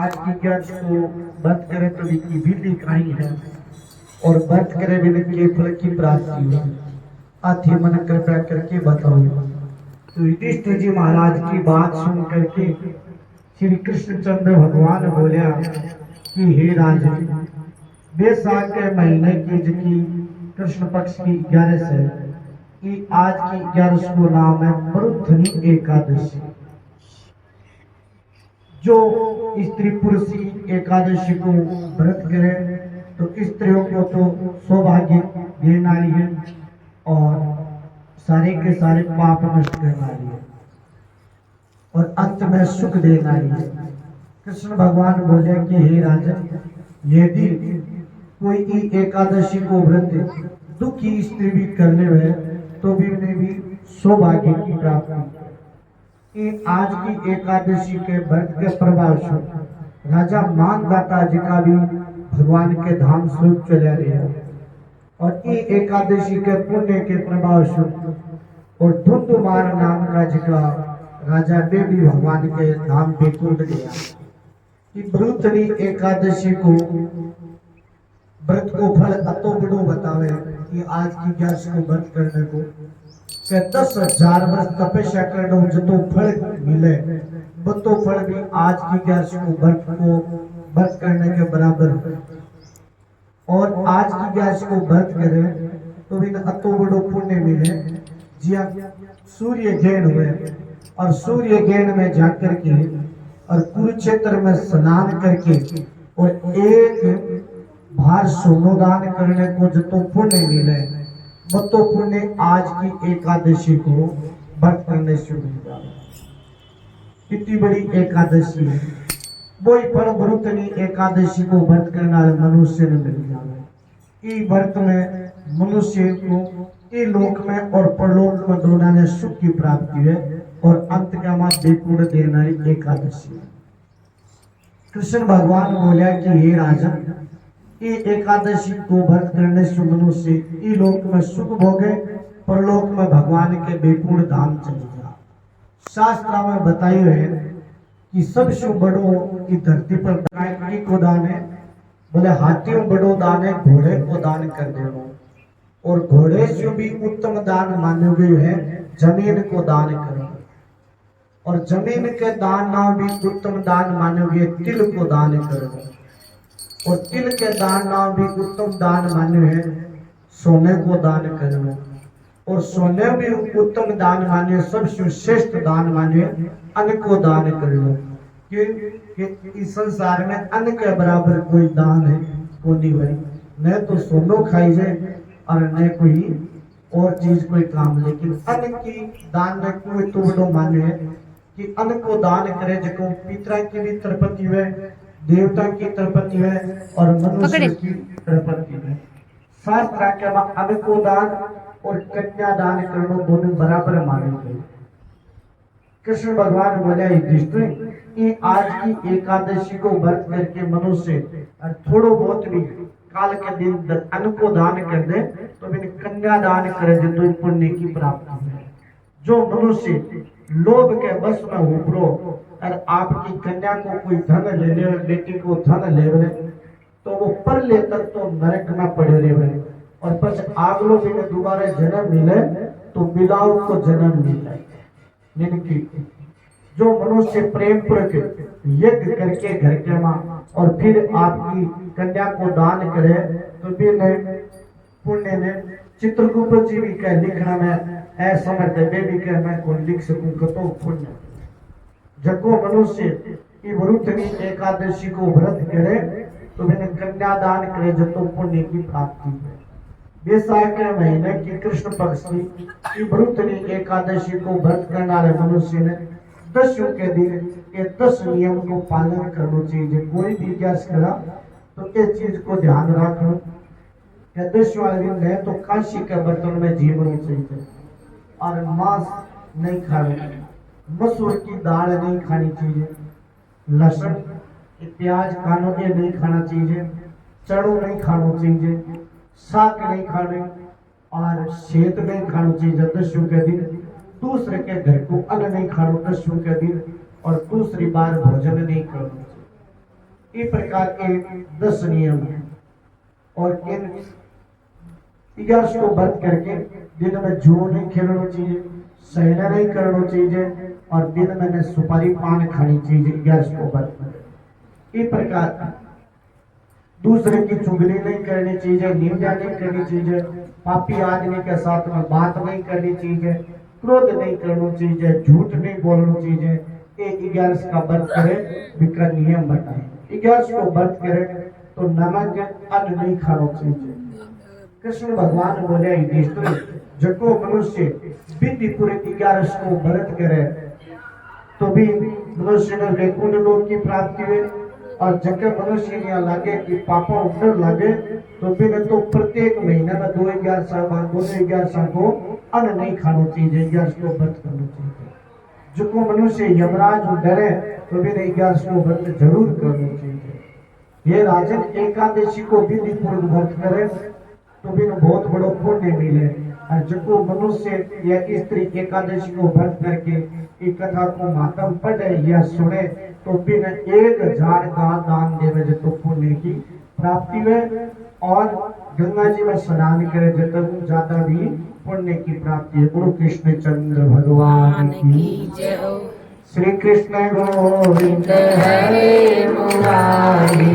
आज की ग्यारस को व्रत करे तो विधि भी लिखाई है और व्रत करे बिना के फल की प्राप्ति हो। आथी मन कृपया करके बताओ। तो युधिष्ठिर जी महाराज की बात सुन करके श्री कृष्णचंद्र भगवान बोलिया कि हे राजन, बैसाख के महीने की जिकी कृष्ण पक्ष की 11 है कि आज की 11 को नाम है मरुधनी एकादशी। जो स्त्री पुरुषी एकादशी को व्रत करे तो स्त्रियों को तो सौभाग्य देने वाली है और सारे के सारे पाप नष्ट करने वाली है और अंत में सुख देने वाली है। कृष्ण भगवान बोले कि हे राजन, यदि कोई एकादशी को व्रत दुखी स्त्री भी करने हुए तो भी उन्हें भी सौभाग्य की प्राप्ति। आज की एकादशी के व्रत के प्रभाव से राजा मानदाता जी का भी भगवान के धाम स्वरूप चले रहे और ये एकादशी के पुण्य के प्रभाव से और धुंधुमार नाम का जिका राजा भी भगवान के धाम पे कूद गया। भ्रुतनी एकादशी को व्रत को फल अतो बड़ो बतावे कि आज की 11 को व्रत करने को 10,000 वर्ष तपस्या करने जो फल मिले वो तो फल भी आज की 11 को व्रत करने के बराबर है। और आज की 11 को व्रत करे तो भी अतो बड़ो पुण्य मिले जिया सूर्य ग्रहण हुए और सूर्य ग्रहण में जाकर के और कुरुक्षेत्र में स्नान करके और एक भार सोनो दान करने को जो तो पुण्य मिले वो तो पुण्य आज की एकादशी को व्रत करने से मिल जाए। कितनी बड़ी एकादशी है, वही फल व्रतनी एकादशी को व्रत करना मनुष्य ने मिल जाए। इस व्रत में मनुष्य को ये लोक में और परलोक में दोनों ने सुख की प्राप्ति है और अंत का मां बेकुड़ देना एकादशी। कृष्ण भगवान बोला कि हे राजन, ये एकादशी को व्रत करने से मनुष्य ई लोक में सुख भोगे, परलोक में भगवान के बेकुड़ धाम चले जा। शास्त्र में बताई है कि सबसे बड़ो की धरती पर गाय को दान है, बोले हाथियों बड़ो दान है घोड़े को दान कर देना और घोड़े से भी उत्तम दान माने हुए है जमीन को दान करो और जमीन के दान ना भी उत्तम दान माने हुए तिल को दान करो और तिल के दान नाम भी उत्तम दान मान्य है सोने को दान करना और सोने भी उत्तम दान मान्य सबसे श्रेष्ठ दान मान्य अन्न को दान करना। क्योंकि इस संसार में अन्न के बराबर कोई दान है को नहीं भाई, न तो सोनो खाई जाए और न कोई और चीज कोई काम, लेकिन अन्न की दान में कोई तो बड़ो मान्य है कि अन्न को दान करे जो पितरा की भी तरपति हुए, देवता की तरपति है और मनुष्य की तरपति है। शास्त्र के अन्न को दान और कन्या दान करना दोनों बराबर माने गए। कृष्ण भगवान बोले युधिष्ठिर, आज की एकादशी को व्रत करके मनुष्य थोड़ो बहुत भी काल के दिन अन्न को दान कर दे तो भी कन्या दान करे तो पुण्य की प्राप्ति है। जो मनुष्य लोभ के वश में उभरो और आपकी कन्या को कोई धन ले ले, बेटी को धन ले ले तो वो पर लेकर तो नरक में पड़े रहे और बस आगलो भी दोबारा जन्म मिले तो बिलाव को जन्म मिले। जिनकी जो मनुष्य प्रेम पूर्वक यज्ञ करके घर के मां और फिर आपकी कन्या को दान करे तो भी पुण्य ने चित्रगुप्त जी भी कह लिखना में ऐसा भी कह मैं को लिख सकूं कतो पुण्य जको मनुष्य की वरुथनी एकादशी को व्रत करे तो मैंने कन्यादान करे जतो पुण्य की प्राप्ति है। बैसाख के महीने की कृष्ण पक्ष की वरुथनी एकादशी को व्रत करने वाले मनुष्य ने 10 के दिन ये 10 नियम को पालन करना चाहिए। कोई भी ग्यास करा तो इस चीज को ध्यान रखना। 10 वाले दिन है तो काशी के बर्तन में जीवन चाहिए और मांस नहीं खाना, मसूर की दाल नहीं खानी चाहिए, लहसुन प्याज खानों के नहीं खाना चाहिए, चढ़ो नहीं खाना चाहिए, साग नहीं खाने और शेत नहीं खाना चाहिए 10 के दिन। दूसरे के घर को अन्न नहीं खाना 10 के दिन और दूसरी बार भोजन नहीं करना चाहिए। इस प्रकार के 10 नियम हैं और इन 11 को व्रत करके दिन में जुआ नहीं खेलना चाहिए, सहना नहीं करना चाहिए और दिन में न सुपारी पान खानी चाहिए। 11 को व्रत में इस प्रकार दूसरे की चुगली नहीं करनी चाहिए, निंदा नहीं करनी चाहिए, पापी आदमी के साथ में बात नहीं करनी चाहिए, क्रोध नहीं करना चाहिए, झूठ नहीं बोलना चाहिए। ये 11 का व्रत करे विकर नियम बताए। 11 को व्रत करे तो नमक अन्न नहीं खाना चाहिए। कृष्ण भगवान बोले युधिष्ठिर, जको मनुष्य विधि पूरे 11 को व्रत करे तो भी मनुष्य ने वैकुंठ लोक की प्राप्ति हुई और जगह मनुष्य यहाँ लागे कि पापा उधर लागे तो भी न तो प्रत्येक महीने में 2 को अन्न नहीं खाना चाहिए, 11 को व्रत करना चाहिए। जो को मनुष्य यमराज डरे तो भी 11 को व्रत जरूर करना चाहिए। ये राजन एकादशी को विधि पूर्वक व्रत करे तो भी बहुत बड़ो पुण्य मिले और जो मनुष्य या स्त्री एकादशी को व्रत करके इस कथा को मातम पढ़े या सुने तो भी 1000 का दान देवे जो पुण्य की प्राप्ति में और गंगा जी में स्नान करे जितना ज्यादा भी पुण्य की प्राप्ति है। गुरु कृष्ण चंद्र भगवान की जय हो। श्री कृष्ण गोविंद हरे मुरारी।